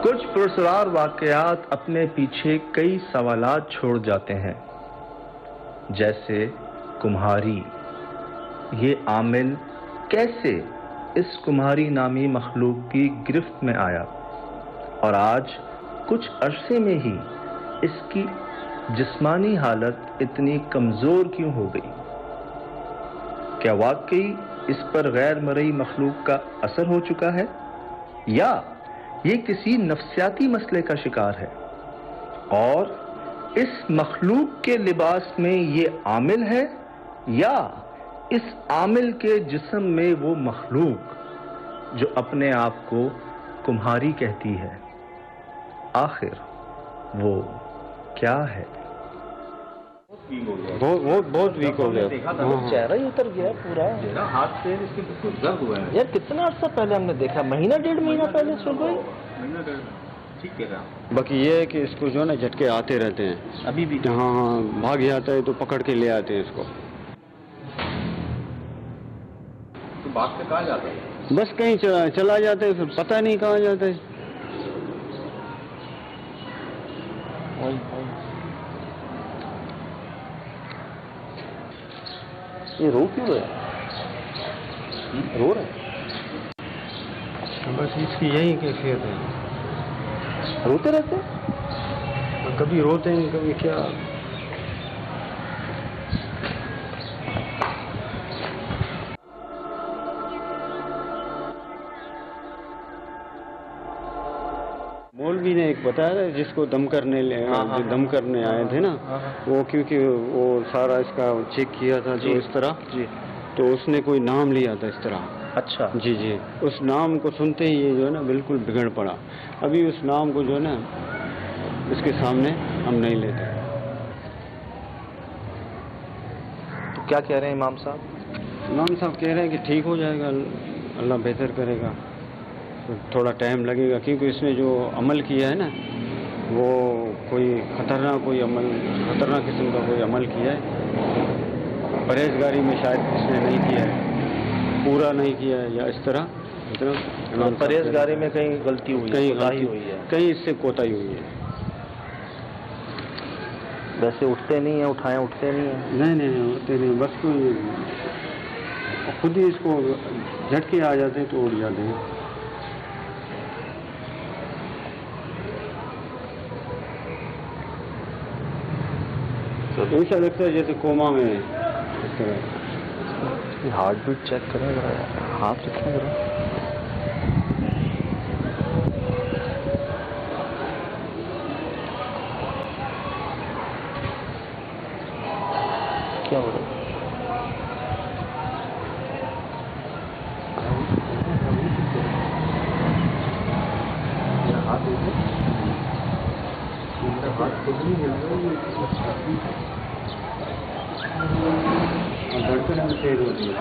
कुछ पुरस्कार वाकयात अपने पीछे कई सवालात छोड़ जाते हैं, जैसे कुम्हारी। ये आमिल कैसे इस कुम्हारी नामी मखलूक की गिरफ्त में आया और आज कुछ अरसे में ही इसकी जिस्मानी हालत इतनी कमज़ोर क्यों हो गई? क्या वाकई इस पर गैर मरई मखलूक का असर हो चुका है या ये किसी नफ्सियाती मसले का शिकार है और इस मखलूक के लिबास में ये आमिल है या इस आमिल के जिस्म में वो मखलूक जो अपने आप को कुम्हारी कहती है, आखिर वो क्या है? बहुत वीक हो गया। चेहरा ही उतर गया पूरा, हाथ से इसके बिल्कुल दर्द हुआ है यार। कितना अर्सा पहले हमने देखा, महीना डेढ़ महीना पहले सो गई। ठीक कह रहा हूँ। बाकी ये है कि इसको जो है ना झटके आते रहते हैं अभी भी। हाँ हाँ, भाग जाता है तो पकड़ के ले आते हैं इसको। तो भाग के कहाँ जाता है? बस कहीं चला जाता है, फिर पता नहीं कहाँ जाता है। ये रो क्यों रहे? रो रहे? बस इसकी यही कैफियत है, रोते रहते? कभी रोते हैं कभी क्या। मौलवी ने एक बताया था जिसको दम करने दम करने आए थे ना, वो क्योंकि वो सारा इसका चेक किया था तो इस तरह जी, तो उसने कोई नाम लिया था इस तरह। अच्छा जी जी, उस नाम को सुनते ही ये जो है ना बिल्कुल बिगड़ पड़ा। अभी उस नाम को जो है ना इसके सामने हम नहीं लेते। तो क्या कह रहे हैं इमाम साहब? इमाम साहब कह रहे हैं कि ठीक हो जाएगा, अल्लाह बेहतर करेगा, तो थोड़ा टाइम लगेगा क्योंकि इसने जो अमल किया है ना वो कोई खतरनाक किस्म का कोई अमल किया है। परहेजगारी में शायद इसने नहीं किया है, पूरा नहीं किया है या इस तरह। मतलब परहेजगारी में कहीं गलती हुई है, कोताही हुई है, कहीं इससे कोताही हुई है। वैसे उठते नहीं है, उठाएं उठते नहीं है? नहीं उठते नहीं, बस कोई खुद ही इसको झटके आ जाते हैं तो उठ जाते हैं। ऐसा लगता है जैसे कोमा में इस तरह। हार्ट बीट चेक करें जरा, हाथ रखें जरा। क्या हो रहा है? धड़कन तेज होती है,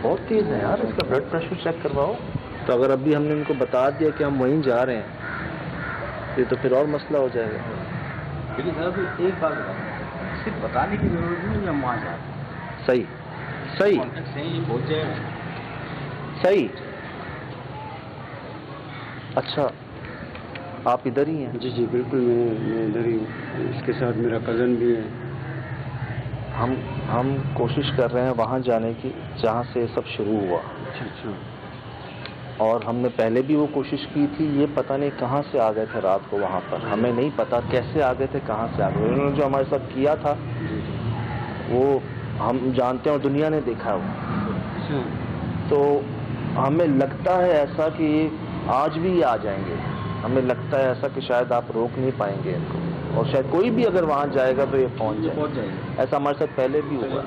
बहुत तेज है यार। इसका ब्लड प्रेशर चेक करवाओ। तो अगर अभी हमने इनको बता दिया कि हम वहीं जा रहे हैं, ये तो फिर और मसला हो जाएगा। लेकिन साहब एक बात बताओ, सिर्फ बताने की जरूरत नहीं है, हम वहाँ जा रहे हैं। सही सही सही पहुँच जाएगा। सही। अच्छा, आप इधर ही हैं? जी जी बिल्कुल, मैं इधर ही, इसके साथ मेरा कज़न भी है। हम कोशिश कर रहे हैं वहाँ जाने की जहाँ से ये सब शुरू हुआ। अच्छा। और हमने पहले भी वो कोशिश की थी, ये पता नहीं कहाँ से आ गए थे रात को वहाँ पर। हमें नहीं पता कैसे आ गए थे, कहाँ से आ गए। उन्होंने जो हमारे साथ किया था वो हम जानते हैं और दुनिया ने देखा है वो। तो हमें लगता है ऐसा कि आज भी ये आ जाएंगे। हमें लगता है ऐसा कि शायद आप रोक नहीं पाएंगे इनको, और शायद कोई भी अगर वहाँ जाएगा तो ये पहुँच जाएगा। ऐसा हमारे साथ पहले भी हुआ।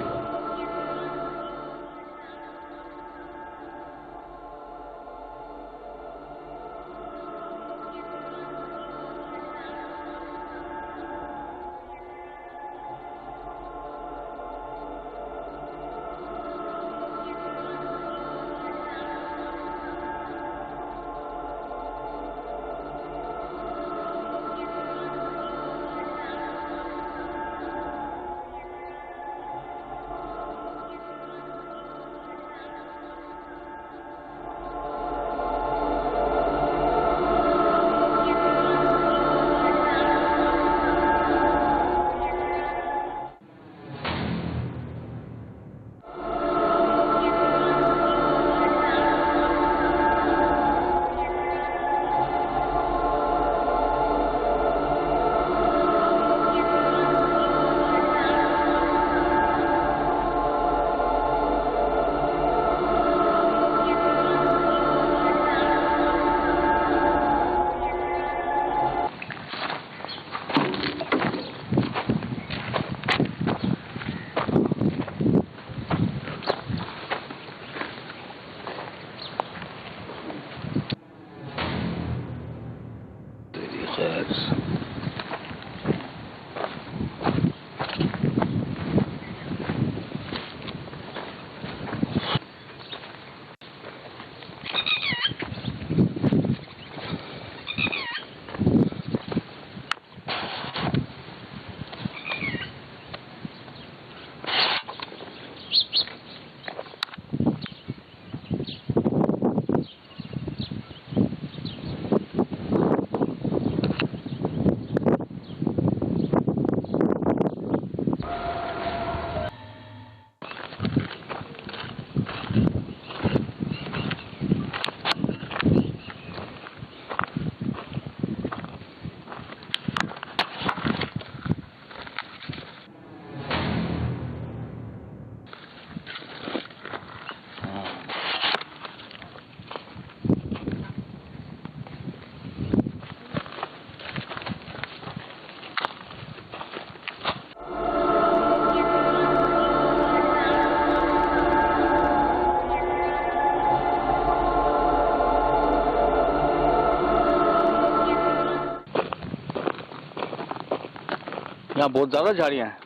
यहाँ बहुत ज्यादा झाड़ियाँ हैं।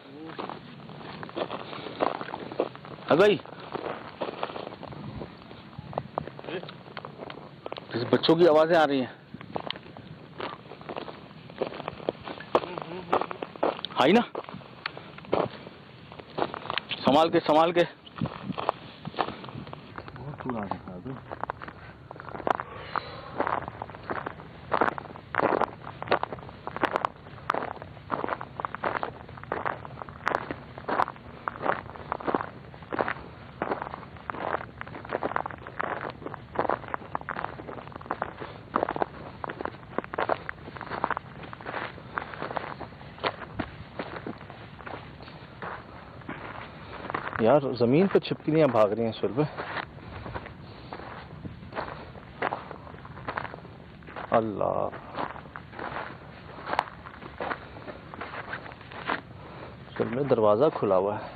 अगई जैसे बच्चों की आवाजें आ रही हैं। आई ना, संभाल के संभाल के। बहुत पूरा दिखा दो। यार जमीन पे छिपकलियां भाग रही हैं सुलभ। अल्लाह, सुलभ में दरवाजा खुला हुआ है।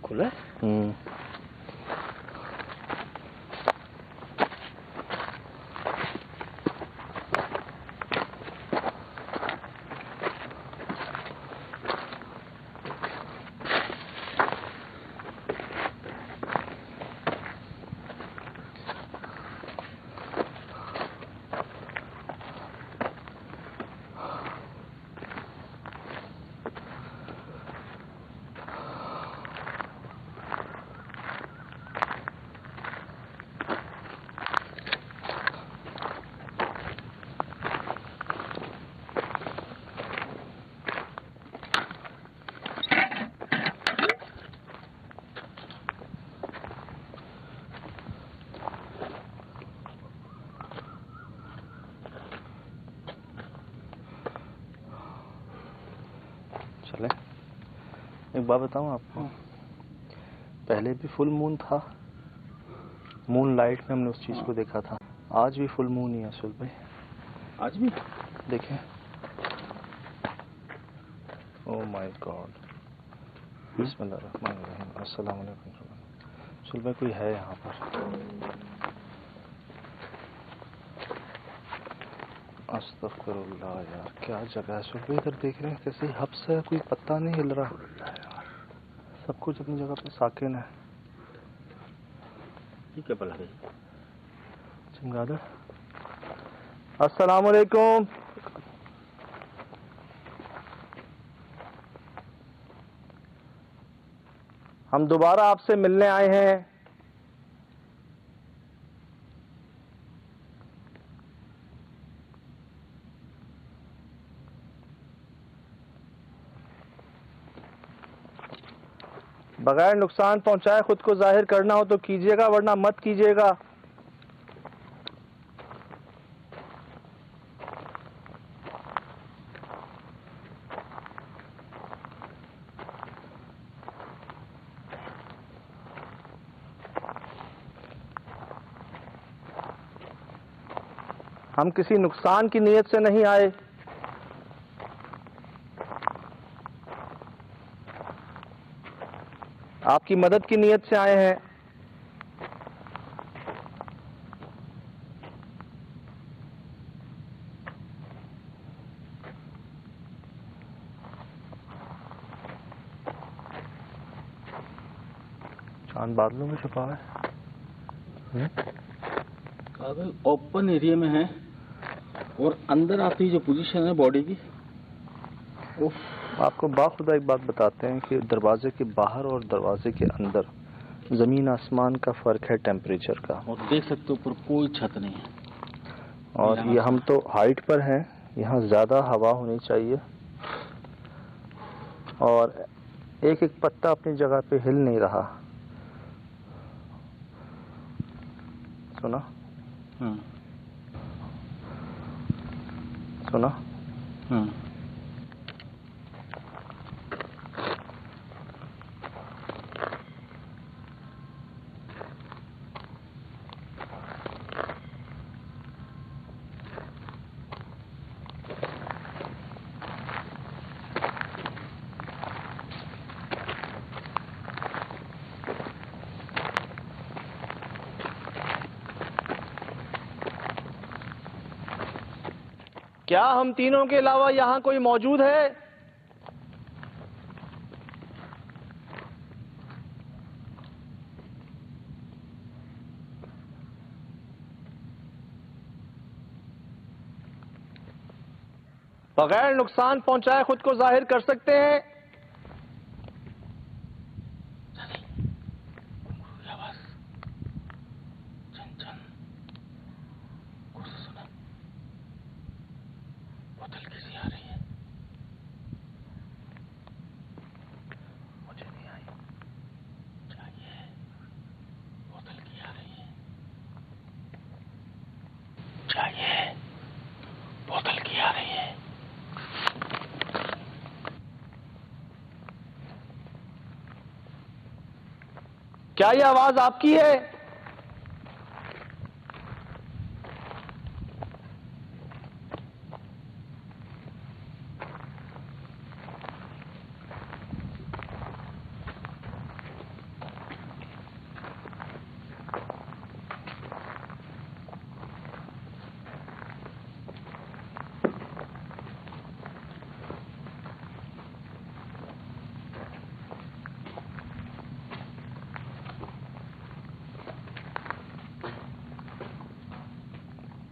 खुला है? चले, एक बात बताऊं आपको, पहले भी फुल मून था, मून लाइट में हमने उस चीज को देखा था। आज भी फुल मून ही है सुल भाई। आज भी देखें। ओह माय गॉड, बिस्मिल्लाहिर्रहमानिर्रहीम, अस्सलाम वालेकुम। सुल भाई कोई है यहाँ पर? अस्तगफिरुल्लाह यार, क्या जगह है सुल भाई। इधर देख रहे हैं कैसे हब्स है, कोई पत्ता नहीं हिल रहा, सब कुछ अपनी जगह पे साकिन है। ठीक है भला भाई। चमगादड़, अस्सलाम वालेकुम। हम दोबारा आपसे मिलने आए हैं। बगैर नुकसान पहुंचाए खुद को जाहिर करना हो तो कीजिएगा, वरना मत कीजिएगा। हम किसी नुकसान की नीयत से नहीं आए। आपकी मदद की नीयत से आए हैं। चांद बादलों में छुपा है। कागज ओपन एरिया में है और अंदर आती जो पोजीशन है बॉडी की, आपको बाखुदा एक बात बताते हैं कि दरवाजे के बाहर और दरवाजे के अंदर जमीन आसमान का फर्क है टेम्परेचर का। और देख सकते हो ऊपर कोई छत नहीं है। और ये हम तो हाइट पर हैं, यहाँ ज़्यादा हवा होनी चाहिए और एक एक पत्ता अपनी जगह पे हिल नहीं रहा। सुना? सुना? क्या हम तीनों के अलावा यहाँ कोई मौजूद है? बगैर नुकसान पहुंचाए खुद को जाहिर कर सकते हैं? बोतल की आ रही है। क्या ये आवाज आपकी है?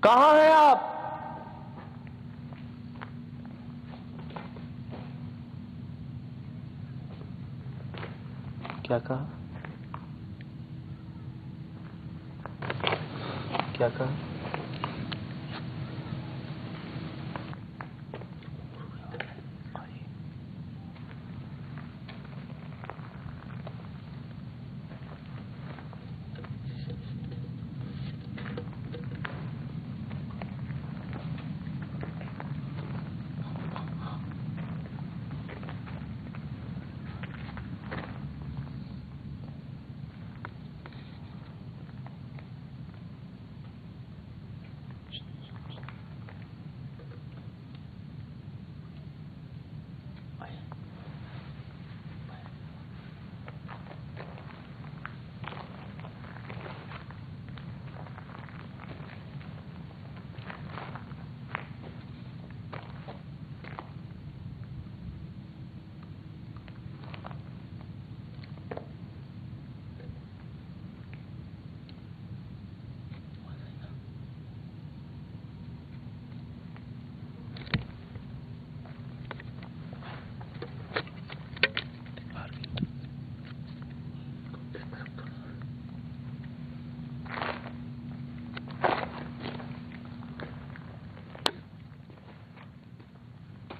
कहां हैं आप? क्या कहा? क्या कहा?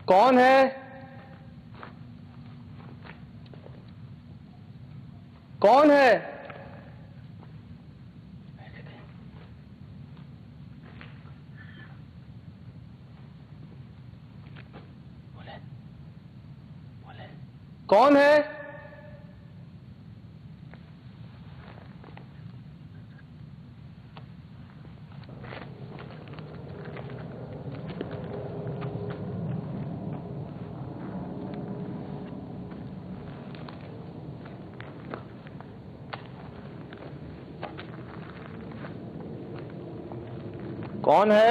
कौन है? कौन है? कौन है? कौन है?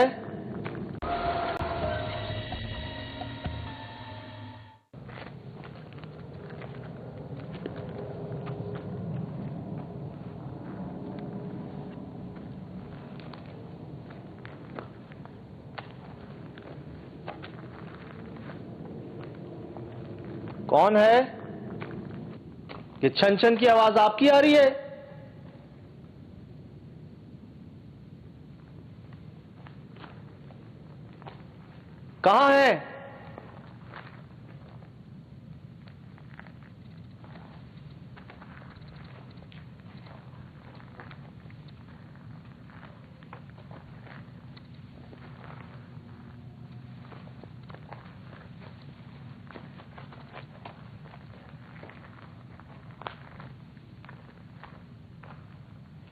कौन है? ये छन छन की आवाज आपकी आ रही है? कहां है?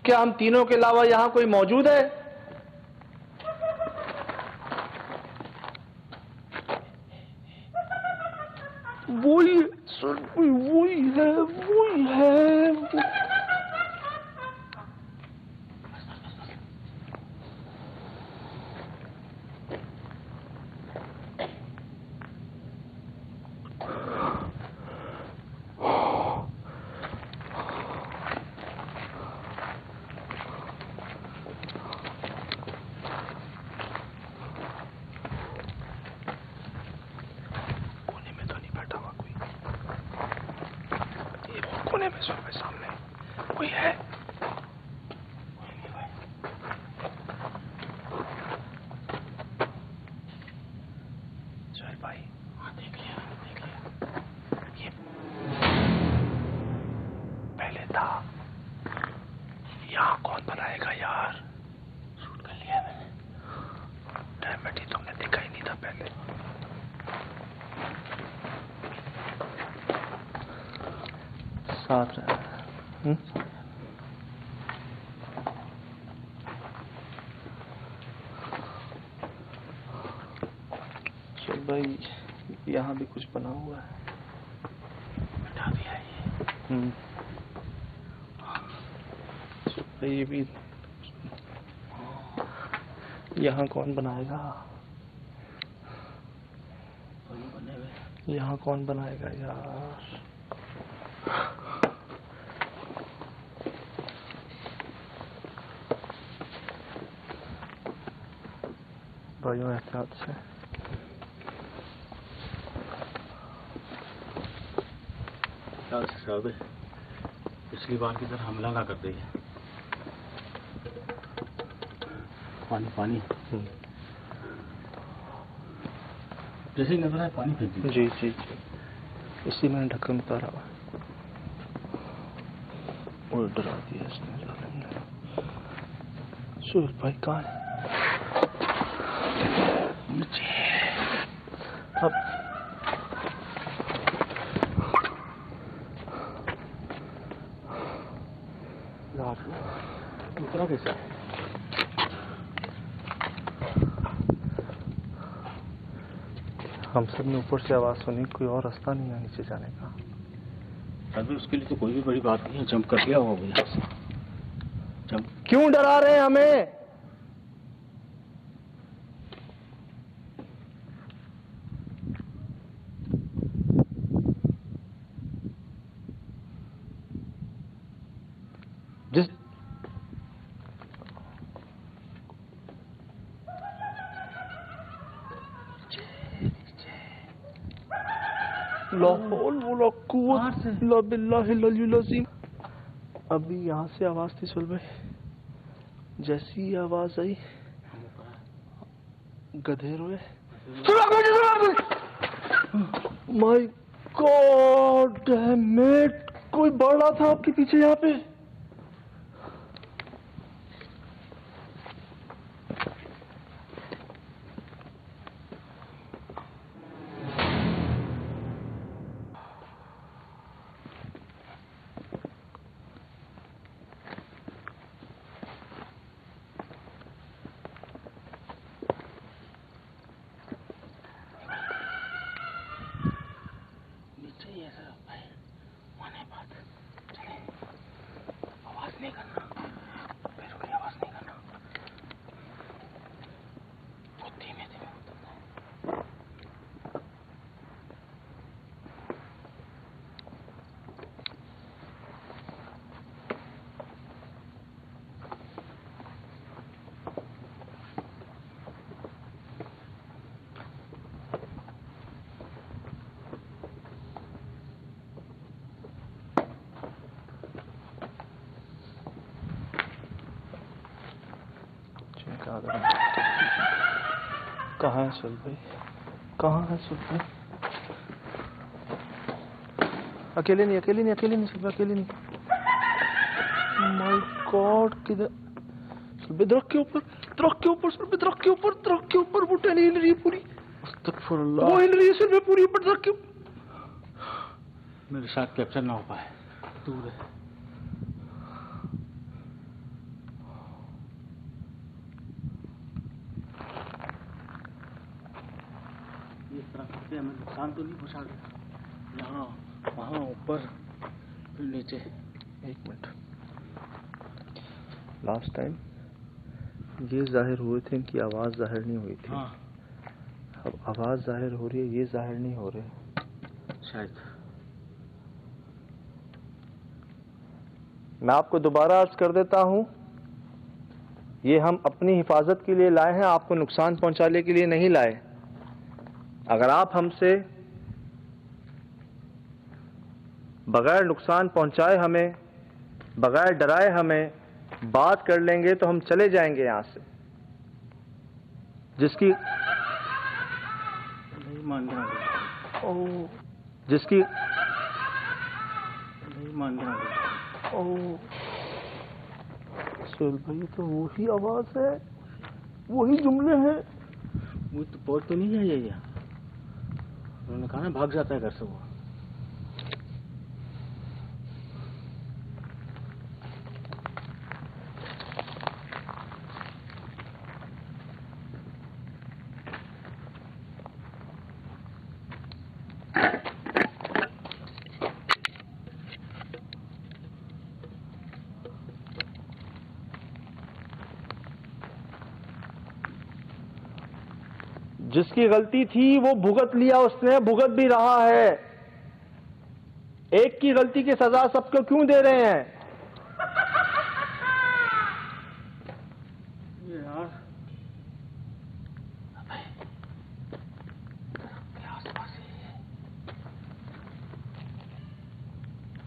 क्या हम तीनों के अलावा यहां कोई मौजूद है? वही सर, वही है, वही है। कोने में सुन भाई, सामने कोई है? सुहेल भाई, हाँ देख लिया। ये पहले था, यहाँ कौन बनाएगा यार? शूट कर लिया मैंने। टाइम बैठी, तुमने देखा ही नहीं था पहले। साथ रहा। चल भाई, यहाँ भी कुछ बना हुआ है। बता दिया ये। चल भाई, ये भी यहाँ कौन बनाएगा? यहाँ कौन बनाएगा यार? भाइयों एहतियात से। साहब, पिछली बार की तरह हमला ना कर दे। पानी पानी जैसे ही नजर आए पानी फेंक दीजिए। जी जी जी, इसी में ढक्कन उतारा हुआ और डरा दिया इसने। सुहेल भाई कहाँ है? नीचे। अब उतरा कैसा? हम सब ने ऊपर से आवाज सुनी, कोई और रास्ता नहीं है नीचे जाने का। अभी उसके लिए तो कोई भी बड़ी बात नहीं है, जंप कर लिया होगा यहाँ से। जंप। क्यों डरा रहे हैं हमें? जिस अभी यहाँ से आवाज थी सुहेल भाई, जैसी ही आवाज आई गधे रोए। माय गॉड डैम इट, कोई बढ़ रहा था आपके पीछे यहाँ पे। कहाँ है सुहेल भाई? कहाँ है सुहेल भाई? अकेले नहीं सुहेल भाई, अकेले नहीं। माय गॉड, किधर? सुहेल भाई दरख्त के ऊपर सुहेल भाई, दरख्त के ऊपर वो टहनी हिल रही है पूरी। अस्तगफुरुल्लाह, वो हिल रही है सुहेल भाई पूरी ऊपर दरख्त के ऊपर। मेरे साथ कैप्चर ना हो पाए, दूर है। हमें नुकसान तो नहीं पहुंचा रहा। यहाँ वहाँ ऊपर फिर नीचे। एक मिनट, लास्ट टाइम ये जाहिर हुए थे, इनकी आवाज जाहिर नहीं हुई थी। हाँ। अब आवाज जाहिर हो रही है, ये जाहिर नहीं हो रहे शायद। मैं आपको दोबारा अर्ज कर देता हूं, ये हम अपनी हिफाजत के लिए लाए हैं, आपको नुकसान पहुंचाने के लिए नहीं लाए। अगर आप हमसे बगैर नुकसान पहुंचाए हमें, बगैर डराए हमें बात कर लेंगे तो हम चले जाएंगे यहां से। जिसकी नहीं मान गया, जिसकी नहीं मान गया। सुहेल भाई तो वही आवाज है, वही जुमले हैं। वो तो पहुंच तो नहीं है ये। उन्होंने कहा ना भाग जाता है घर से वो। जिसकी गलती थी वो भुगत लिया उसने, भुगत भी रहा है। एक की गलती की सजा सबको क्यों दे रहे हैं? ये यार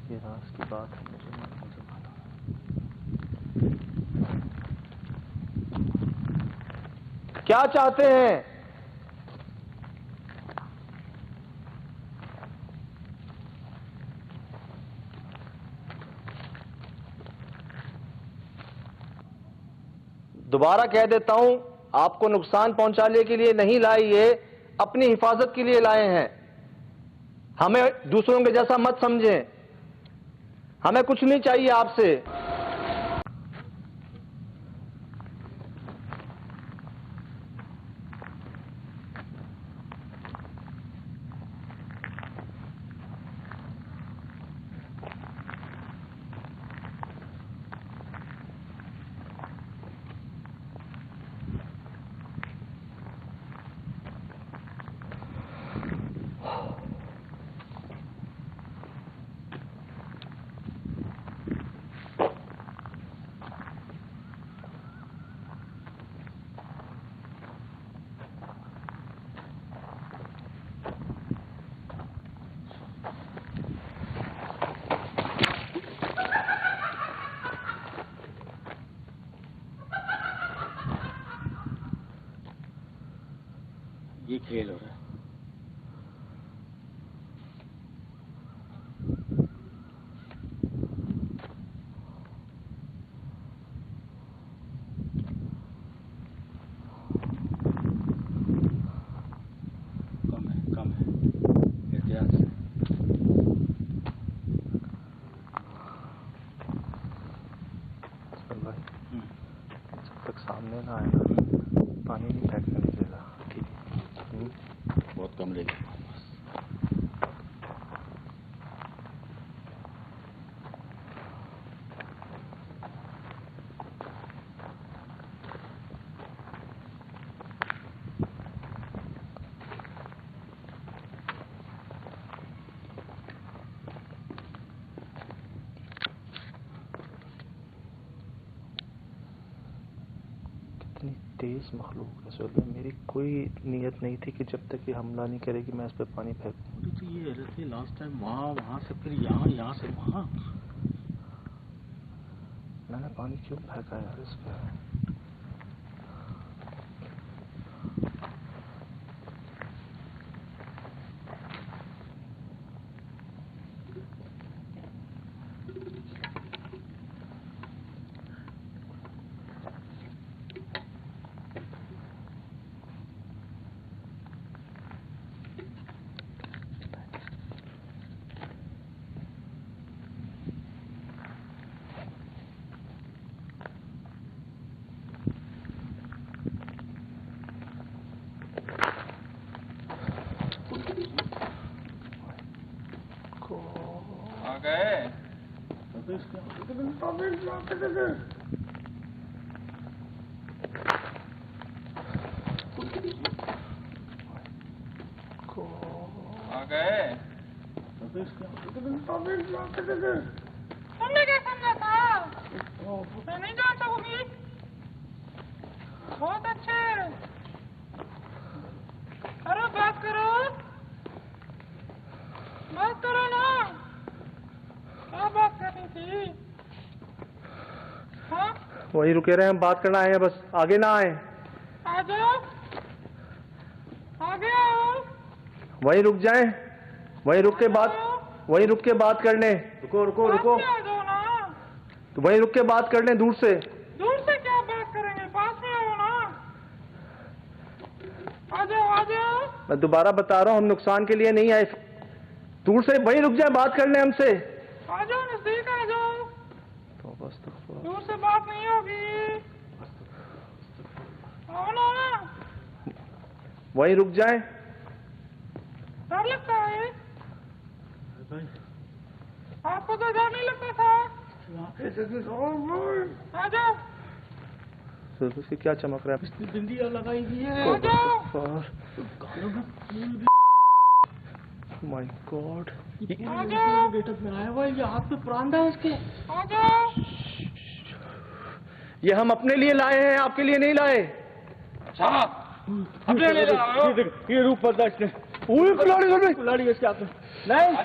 ये राज की बात है, मुझे मालूम। क्या चाहते हैं? दोबारा कह देता हूं, आपको नुकसान पहुंचाने के लिए नहीं लाए, ये अपनी हिफाजत के लिए लाए हैं। हमें दूसरों के जैसा मत समझें। हमें कुछ नहीं चाहिए आपसे। ये खेल हो रहा है। कम है एहतियात से। सुहेल भाई, जब तक सामने ना आए ना पानी नहीं फेंकने दीजिएगा। बहुत कम रहेगी। कितनी तेज मखलूक है सुहेल भाई। मेरी कोई नीयत नहीं थी कि जब तक ये हमला नहीं करेगी मैं इस पर पानी फेंकूं। मुझे तो ये हालत है, लास्ट टाइम वहाँ से फिर यहाँ से वहाँ। मैंने पानी क्यों फेंका यार इस पर? आ गए। आ गए। तुमने क्या समझा था? मैं नहीं जानता हूँ। बहुत अच्छे। करो बात करो, बात करो ना। थी। हाँ वहीं रुके रहे, हम बात करना आए हैं, बस आगे ना आए। आ जाओ, आगे आओ। वहीं रुक जाएं, वहीं रुक के बात कर लें। रुको रुको रुको, आ जाओ ना। तो वहीं रुक के बात कर लें दूर से। दूर से क्या बात करेंगे, पास में आओ ना। आ जाओ आ जाओ। मैं दोबारा बता रहा हूँ, हम नुकसान के लिए नहीं आए। दूर से वहीं रुक जाए, बात कर लें हमसे। आ जाओ, नजदीक आ जाओ। तो बस दूर से बात नहीं होगी। आओ ना। वहीं रुक जाए। डर लगता है आपको? तो डर नहीं लगता था? आ जाओ। उसकी क्या चमक रहा है? बिंदी लगाई हुई है। आ जाओ। माय गॉड, आ जाओ। गेटअप में आया हुआ है, ये हाथ पे प्रांदा है इसके। आ जाओ। ये हम अपने लिए लाए हैं, आपके लिए नहीं लाए। अपने ले जाओ। ये रूप पर्दा इसने। कुल्हाड़ी है इसके हाथ में। नहीं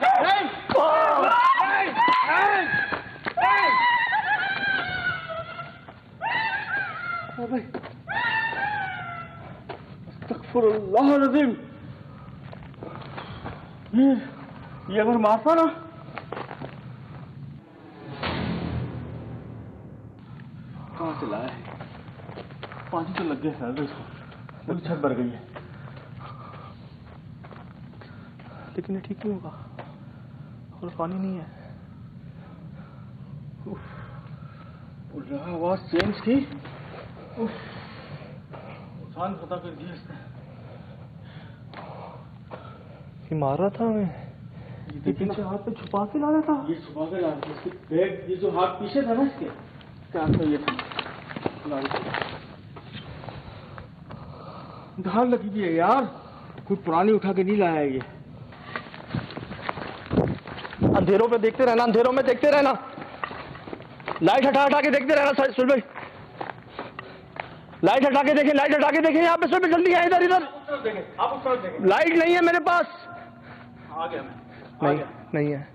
अस्तगफुरुल्लाह अज़ीम। ये अगर मारता ना, कहाँ से लाया है? पानी तो लग गया सर इसको, पूरी छत भर गई है। लेकिन ये ठीक नहीं होगा, और पानी नहीं है। बोल रहा आवाज चेंज की। नुकसान पता कर दिया इसने। ये मार रहा था हमें। ये पीछे हाथ पे छुपा के ला रहा था। ये छुपा के ला रहा था। इसके बैग, ये जो हाथ पीछे था ना इसके हाथ में, ये धार लगी हुई है यार। कोई पुरानी उठा के नहीं लाया ये। अंधेरों पे देखते रहना, अंधेरों में देखते रहना, लाइट हटा हटा के देखते रहना। सुन भाई, लाइट हटा के देखें, लाइट हटा के देखें। यहाँ पे सुन भाई, जल्दी आए इधर इधर। आप उस तरफ देखें। लाइट नहीं है मेरे पास। आ गया मैं। नहीं नहीं है।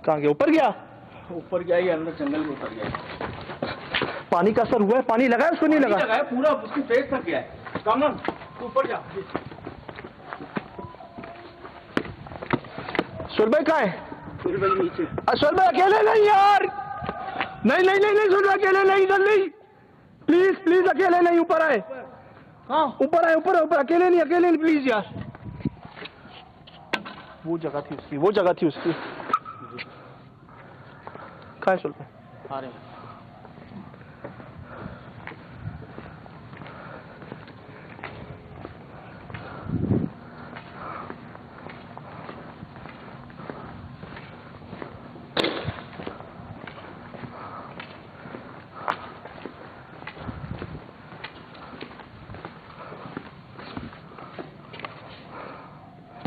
कहाँ गया? ऊपर गया? ऊपर गया, ये अंदर जंगल में उतर गया। पानी का असर हुआ है? पानी लगा है उसको? नहीं लगा है, पूरा उसकी फेस तक गया है। कामन तू ऊपर जा। सुन भाई कहाँ है? नीचे। सुन भाई अकेले नहीं यार, नहीं नहीं नहीं नहीं, सुन भाई अकेले नहीं, इधर नहीं, प्लीज प्लीज अकेले नहीं, ऊपर आए। हाँ ऊपर आए, ऊपर ऊपर, अकेले नहीं, अकेले नहीं, प्लीज यार। वो जगह थी उसकी, वो जगह थी उसकी। कहाँ है सुन भाई? आ रहे हैं।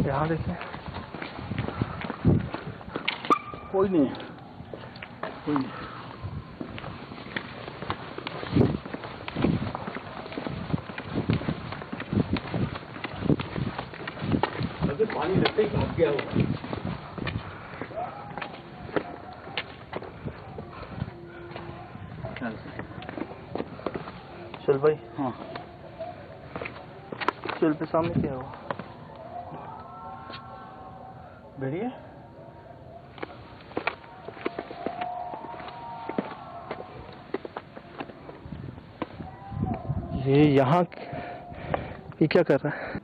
यहाँ देखें, कोई नहीं है, कोई नहीं। अगर पानी लगते ही भाग गया होगा। चल भाई। हाँ चल पे सामने क्या हुआ? बढ़िया। ये यहाँ ये क्या कर रहा है?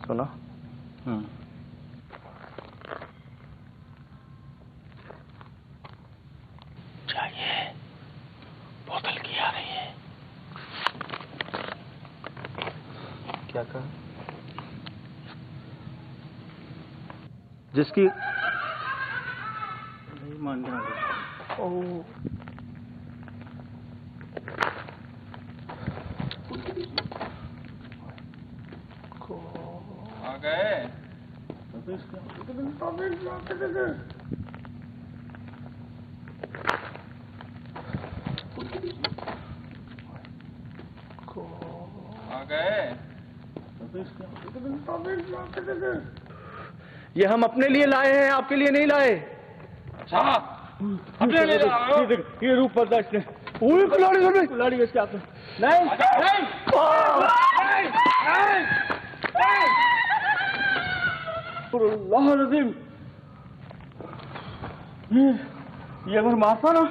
सुना? चाहिए, बोतल की आ रही है। क्या कहा? जिसकी नहीं मान रहा। ओह, आ गए। आ गए। ये हम अपने लिए लाए हैं, आपके लिए नहीं लाए। अच्छा अपने ले जाओ। ये रूप बदला इसने। कुल्हाड़ी इसके हाथ में। नहीं नहीं अल्लाह नज़ीम, ये अगर मारता ना